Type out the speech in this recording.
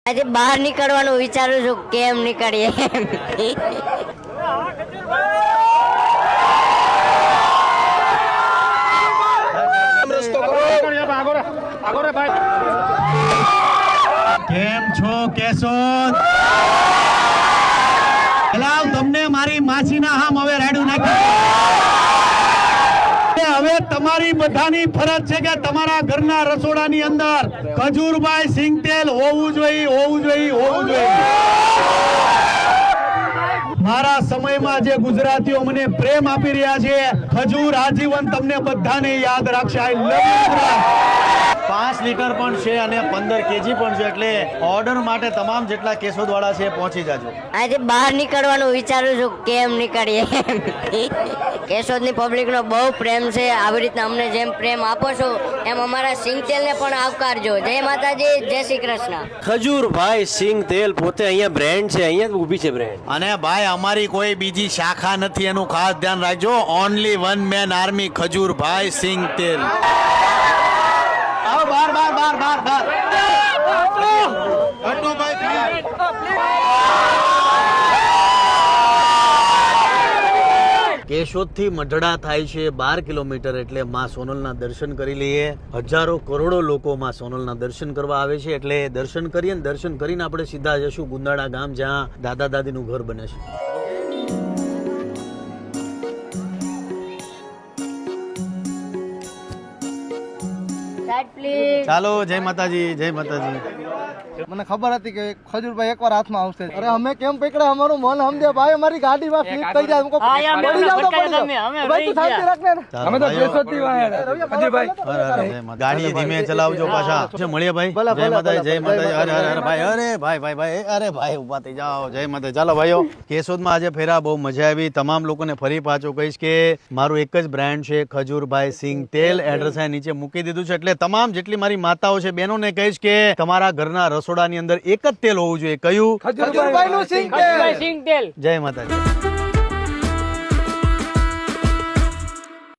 આજે બહાર નીકળવાનું વિચારું છું, કેમ નીકળીએ. કેમ છો કેશોદ? તમને મારી માસીના હામ હવે રાડું નાખ્યું. હવે તમારી બધાની ફરજ છે કે તમારા ઘરના રસોડાની અંદર ખજૂરભાઈ સિંગતેલ હોવું જોઈએ. મારા સમયમાં જે ગુજરાતીઓ મને પ્રેમ આપી રહ્યા છે, ખજૂર આજીવન તમને બધાને યાદ રાખશે. આઈ લવ યુ. 5 લીટર પણ છે અને 15 કેજી પણ છે, એટલે ઓર્ડર માટે તમામ જેટલા કેશોદ વાળા છે પહોંચી જાજો. આજે બહાર નીકળવાનું વિચારું છું, કેમ નીકળીએ. કેશોદની પબ્લિકનો બહુ પ્રેમ છે. આવી રીતના અમને જેમ પ્રેમ આપો છો એમ અમારા સિંગતેલને પણ આવકારજો. જય માતાજી, જય શ્રી કૃષ્ણ. ખજૂરભાઈ સિંગતેલ પોતે અહીંયા બ્રાન્ડ છે, અહીંયા જ ઊભી છે બ્રાન્ડ. અને ભાઈ અમારી કોઈ બીજી શાખા નથી, એનું ખાસ ધ્યાન રાખજો. Only one man army Khajurbhai સિંગતેલ. કેશોદ થી મઢડા થાય છે 12 કિલોમીટર, એટલે માં સોનલના દર્શન કરી લઈએ. હજારો કરોડો લોકો માં સોનલના દર્શન કરવા આવે છે, એટલે દર્શન કરીએ ને દર્શન કરીને આપણે સીધા જશું ગુંદાળા ગામ, જ્યાં દાદા દાદીનું ઘર બને છે. ચાલો, જય માતાજી, જય માતાજી. મને ખબર હતી કે ખજૂરભાઈ એકવાર હાથમાં આવશે. અરે અમે કેમ પકડ્યા, અમારું મન સમજે ભાઈ. અમારી ગાડીમાં સ્લીપ થઈ જાય. ગાડી ધીમે ચલાવજો પાછા. મળીએ ભાઈ. જય માતાજી, જય માતાજી. અરે ભાઈ, અરે ભાઈ, અરે ભાઈ ઉભા થઈ જાઓ. જય માતાજી. ચાલો ભાઈઓ, કેશોદમાં આજે ફેરા બહુ મજા આવી. તમામ લોકોને ફરી પાછો કહીશ કે મારું એક જ બ્રાન્ડ છે, ખજૂરભાઈ સિંગતેલ. એડ્રેસ નીચે મૂકી દીધું છે, એટલે તમામ જેટલી મારી માતાઓ છે, બહેનોને કહીશ કે તમારા ઘરના રસોડાની અંદર એક જ તેલ હોવું જોઈએ. કયું? ખજૂરભાઈનું સિંગતેલ. જય માતાજી.